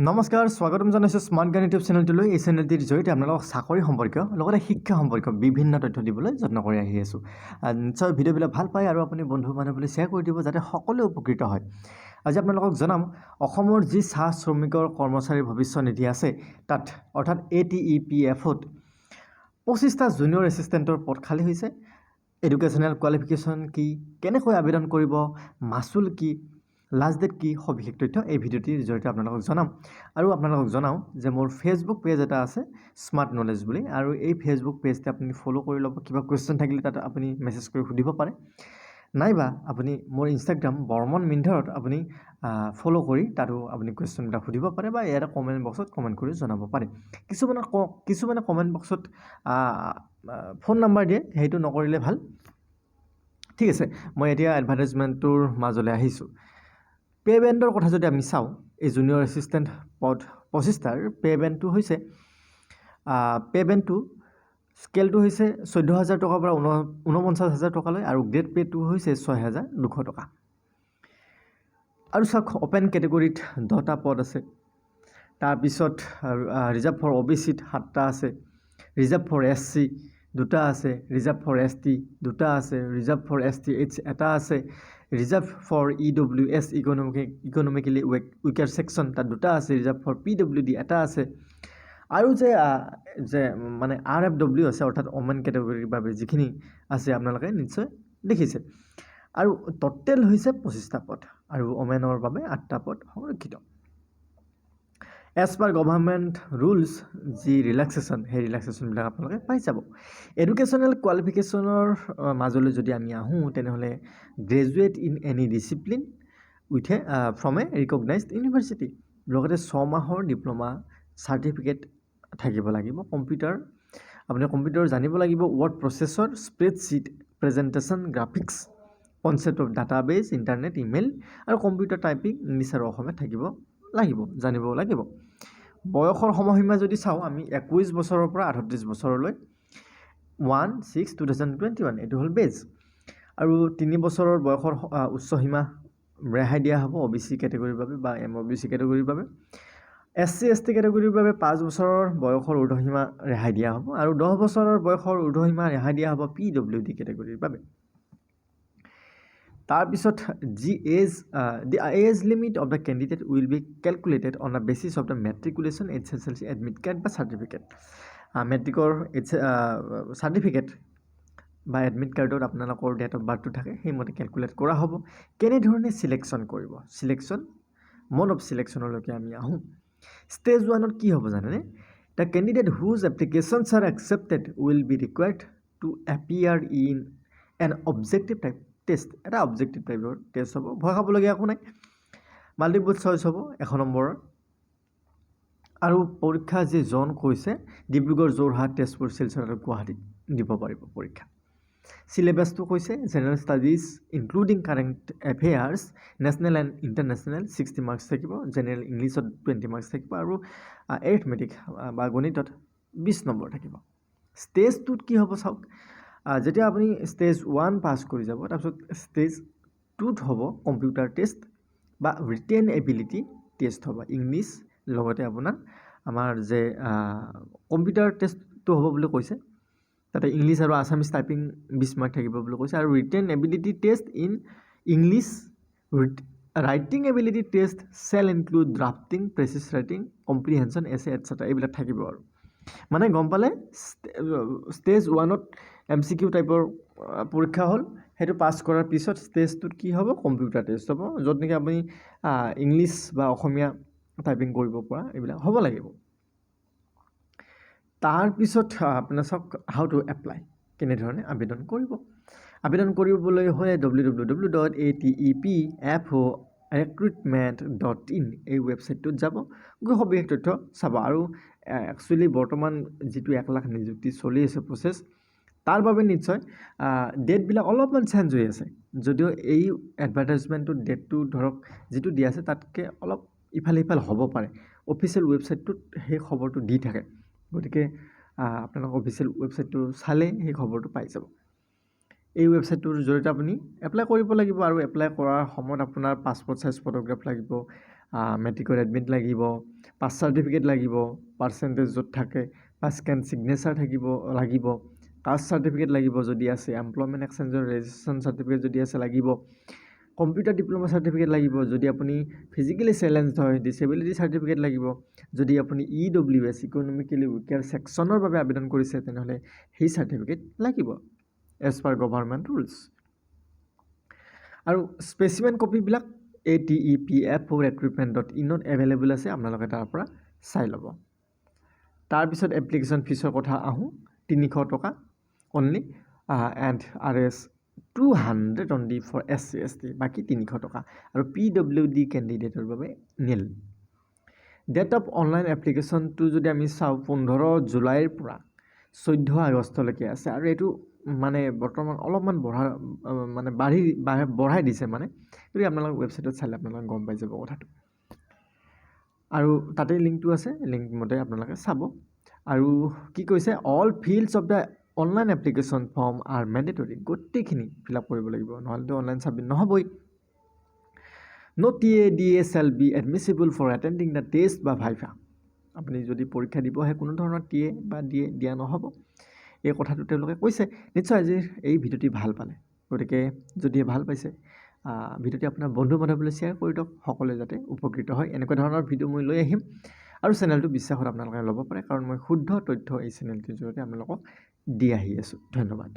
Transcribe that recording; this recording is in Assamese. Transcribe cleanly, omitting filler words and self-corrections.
নমস্কাৰ স্বাগতম জনাইছোঁ স্মাৰ্ট জ্ঞান ইউটিউব চেনেলটোলৈ। এই চেনেলটিৰ জৰিয়তে আপোনালোকক চাকৰি সম্পৰ্কীয় লগতে শিক্ষা সম্পৰ্কীয় বিভিন্ন তথ্য দিবলৈ যত্ন কৰি আহি আছোঁ। নিশ্চয় ভিডিঅ'বিলাক ভাল পায় আৰু আপুনি বন্ধু বান্ধৱীলৈ শ্বেয়াৰ কৰি দিব যাতে সকলোৱে উপকৃত হয়। আজি আপোনালোকক জনাম অসমৰ যি চাহ শ্ৰমিকৰ কৰ্মচাৰীৰ ভৱিষ্যত নিধি আছে তাত অৰ্থাৎ ATEPF-ত 25টা জুনিয়ৰ এছিষ্টেণ্টৰ পদ খালী হৈছে। এডুকেশ্যনেল কোৱালিফিকেশ্যন কি, কেনেকৈ আবেদন কৰিব, মাচুল কি, লাষ্ট ডেট কি, সবিশেষ তথ্য এই ভিডিঅ'টিৰ জৰিয়তে আপোনালোকক জনাম। আৰু আপোনালোকক জনাওঁ যে মোৰ ফেচবুক পেজ এটা আছে স্মাৰ্ট নলেজ বুলি, আৰু এই ফেচবুক পেজটো আপুনি ফ'ল' কৰি ল'ব। কিবা কুৱেশ্যন থাকিলে তাত আপুনি মেছেজ কৰি সুধিব পাৰে, নাইবা আপুনি মোৰ ইনষ্টাগ্ৰাম বৰ্মন মিন্ধাৰত আপুনি ফ'ল' কৰি তাতো আপুনি কুৱেশ্যনবিলাক সুধিব পাৰে বা ইয়াতে কমেণ্ট বক্সত কমেণ্ট কৰি জনাব পাৰে। কিছুমানে কমেণ্ট বক্সত ফোন নাম্বাৰ দিয়ে, সেইটো নকৰিলে ভাল। ঠিক আছে, মই এতিয়া এডভাৰটাইজমেণ্টটোৰ মাজলৈ আহিছোঁ। পে' বেণ্ডৰ কথা যদি আমি চাওঁ, এই জুনিয়ৰ এছিষ্টেণ্ট পদ 25টাৰ পে' বেণ্ডটো হৈছে পে' বেণ্ডটো স্কেলটো হৈছে 14,000 টকাৰ পৰা 49,000 টকালৈ, আৰু গ্ৰেড পে'টো হৈছে 6,200 টকা। আৰু চাওক, অ'পেন কেটেগৰীত 10টা পদ আছে। তাৰপিছত ৰিজাৰ্ভ ফৰ OBCত 7টা আছে, ৰিজাৰ্ভ ফৰ SC 2টা আছে, ৰিজাৰ্ভ ফৰ ST 2টা আছে, ৰিজাৰ্ভ ফৰ STH 1টা আছে, reserve for EWS economically weaker section তাত 2টা আছে, ৰিজাৰ্ভ ফৰ PWD 1টা আছে, আৰু যে মানে RFW আছে অৰ্থাৎ ওমেন কেটেগৰীৰ বাবে যিখিনি আছে আপোনালোকে নিশ্চয় দেখিছে। আৰু টোটেল হৈছে 25টা পদ, আৰু ওমেনৰ বাবে 8টা পদ সংৰক্ষিত। এজ পাৰ গভৰ্ণমেণ্ট ৰুলছ যি ৰিলেক্সেশ্যন, সেই ৰিলেক্সেশ্যনবিলাক আপোনালোকে পাই যাব। এডুকেশ্যনেল কোৱালিফিকেশ্যনৰ মাজলৈ যদি আমি আহোঁ, তেনেহ'লে graduate in any discipline with from A recognised university, লগতে 6 মাহৰ ডিপ্ল'মা চাৰ্টিফিকেট থাকিব লাগিব। আপুনি কম্পিউটাৰ জানিব লাগিব, word processor, spreadsheet, presentation, graphics, concept of database, internet, email, আৰু কম্পিউটাৰ টাইপিং ইংলিছ আৰু অসমীয়াত জানিব লাগিব। বয়সৰ সময়সীমা যদি চাওঁ আমি 21 বছৰৰ পৰা 38 বছৰলৈ 1/6/2021 এইটো হ'ল বেজ। আৰু 3 বছৰৰ বয়সৰ উচ্চ সীমা ৰেহাই দিয়া হ'ব OBC কেটেগৰীৰ বাবে বা MOBC কেটেগৰীৰ বাবে। SC/ST কেটেগৰীৰ বাবে 5 বছৰৰ বয়সৰ ঊৰ্ধ্বসীমা ৰেহাই দিয়া হ'ব, আৰু 10 বছৰৰ বয়সৰ ঊৰ্ধ্বসীমা ৰেহাই দিয়া হ'ব PWD কেটেগৰীৰ বাবে। তাৰপিছত the age limit of the candidate will be calculated on the basis of the matriculation, HSLC admit card বা চাৰ্টিফিকেট। মেট্ৰিকৰ চাৰ্টিফিকেট বা এডমিট কাৰ্ডত আপোনালোকৰ ডেট অফ বাৰ্থটো থাকে, সেইমতে কেলকুলেট কৰা হ'ব। কেনেধৰণে চিলেকশ্যন কৰিব, মড অফ চিলেকশ্যনলৈকে আমি আহোঁ। ষ্টেজ 1ত কি হ'ব জানেনে? The candidate whose applications are accepted will be required to appear in an objective type test. এটা অবজেক্টিভ টাইপৰ টেষ্ট হ'ব, ভয় খাবলগীয়া একো নাই। মাল্টিপল চইচ হ'ব 1 নম্বৰৰ, আৰু পৰীক্ষা যি জন কৈছে ডিব্ৰুগড়, যোৰহাট, তেজপুৰ, শিলচৰ আৰু গুৱাহাটীত দিব পাৰিব পৰীক্ষা। চিলেবাছটো কৈছে general studies including current affairs, national and international 60 marks থাকিব, জেনেৰেল ইংলিছত 20 মাৰ্কছ থাকিব, আৰু এৰিথমেটিক বা গণিতত 20 নম্বৰ থাকিব। ষ্টেজ 2ত কি হ'ব চাওক, যেতিয়া আপুনি ষ্টেজ 1 পাছ কৰি যাব, তাৰপিছত ষ্টেজ 2ত হ'ব কম্পিউটাৰ টেষ্ট বা ৰিটেন এবিলিটি টেষ্ট হ'ব, ইংলিছ লগতে আপোনাৰ আমাৰ যে কম্পিউটাৰ টেষ্টটো হ'ব বুলি কৈছে। তাতে ইংলিছ আৰু আছামিজ টাইপিং 20 মাৰ্ক থাকিব বুলি কৈছে, আৰু written ability test in English, writing ability test shall include drafting, precis writing, comprehension, essay etcetera এইবিলাক থাকিব। আৰু মানে গম পালে ষ্টেজ 1ত MCQ টাইপৰ পৰীক্ষা হ'ল, সেইটো পাছ কৰাৰ পিছত ষ্টেজ 2ত কি হ'ব, কম্পিউটাৰ টেষ্ট হ'ব, য'ত নেকি আপুনি ইংলিছ বা অসমীয়া টাইপিং কৰিব পৰা এইবিলাক হ'ব লাগিব। তাৰপিছত আপোনাৰ চাওক হাউ টু এপ্লাই, কেনেধৰণে আবেদন কৰিব। আবেদন কৰিবলৈ হ'লে www.atepfrecruitment.in এই ৱেবছাইটটোত যাব, গৈ সবিশেষ তথ্য চাব। আৰু একচুৱেলি বৰ্তমান যিটো 1 লাখ নিযুক্তি চলি আছে প্ৰচেছ, তাৰ বাবে নিশ্চয় ডেটবিলাক অলপমান চেঞ্জ হৈ আছে, যদিও এই এডভাৰটাইজমেণ্টটোত ডেটটো ধৰক যিটো দিয়া আছে তাতকৈ অলপ ইফাল সিফাল হ'ব পাৰে। অফিচিয়েল ৱেবছাইটটোত সেই খবৰটো দি থাকে, গতিকে আপোনালোক অফিচিয়েল ৱেবছাইটটো চালে সেই খবৰটো পাই যাব। এই ৱেবছাইটটোৰ জৰিয়তে আপুনি এপ্লাই কৰিব লাগিব, আৰু এপ্লাই কৰাৰ সময়ত আপোনাৰ পাছপৰ্ট চাইজ ফটোগ্ৰাফ লাগিব, মেট্ৰিকৰ এডমিট লাগিব, পাছ চাৰ্টিফিকেট লাগিব, পাৰ্চেণ্টেজ য'ত থাকে বা স্কেন ছিগনেচাৰ লাগিব, কাষ্ট চাৰ্টিফিকেট লাগিব যদি আছে, এমপ্লয়মেণ্ট এক্সচেঞ্জৰ ৰেজিষ্ট্ৰেশ্যন চাৰ্টিফিকেট যদি আছে লাগিব, কম্পিউটাৰ ডিপ্ল'মা চাৰ্টিফিকেট লাগিব, যদি আপুনি ফিজিকেলি চেলেঞ্জড হয় ডিচেবিলিটি চাৰ্টিফিকেট লাগিব, যদি আপুনি EWS ইকনমিকেলি উইকাৰ ছেকশ্যনৰ বাবে আবেদন কৰিছে তেনেহ'লে সেই চাৰ্টিফিকেট লাগিব এজ পাৰ গভাৰ্ণমেণ্ট ৰুলছ। আৰু স্পেচিমেন কপিবিলাক ATEPF4recruitment.in এভেইলেবল আছে, আপোনালোকে তাৰ পৰা চাই ল'ব। তাৰপিছত এপ্লিকেশ্যন ফিজৰ কথা আহোঁ, 300 টকা only, and RS 200 only for SC ST, বাকী 300 টকা। আৰু PWD কেণ্ডিডেটৰ বাবে নীল। ডেট অফ অনলাইন এপ্লিকেশ্যনটো যদি আমি চাওঁ 15 জুলাইৰ পৰা 14 আগষ্টলৈকে আছে, আৰু এইটো মানে বৰ্তমান অলপমান বঢ়াই দিছে মানে, যদি আপোনালোকে ৱেবছাইটত চালে আপোনালোকে গম পাই যাব কথাটো। আৰু তাতে লিংকটো আছে, লিংক মতে আপোনালোকে চাব। আৰু কি কৈছে, all fields of the online application form are mandatory, গোটেইখিনি ফিল আপ কৰিব লাগিব, নহ'লেতো অনলাইন ছাবমিট নহ'বই। No TADA shall be admissible for attending the test বা ভাইভা। আপুনি যদি পৰীক্ষা দিব আহে কোনো ধৰণৰ TA বা দিয়া নহ'ব, এই কথাটো তেওঁলোকে কৈছে। নিশ্চয় আজিৰ এই ভিডিঅ'টি ভাল পালে, গতিকে যদি ভাল পাইছে ভিডিঅ'টি আপোনাৰ বন্ধু বান্ধৱীলৈ শ্বেয়াৰ কৰি দিয়ক, সকলোৱে যাতে উপকৃত হয়। এনেকুৱা ধৰণৰ ভিডিঅ' মই লৈ আহিম, আৰু চেনেলটো বিশ্বাসত আপোনালোকে ল'ব পাৰে, কাৰণ মই শুদ্ধ তথ্য এই চেনেলটোৰ জৰিয়তে আপোনালোকক দি আহি আছোঁ। ধন্যবাদ।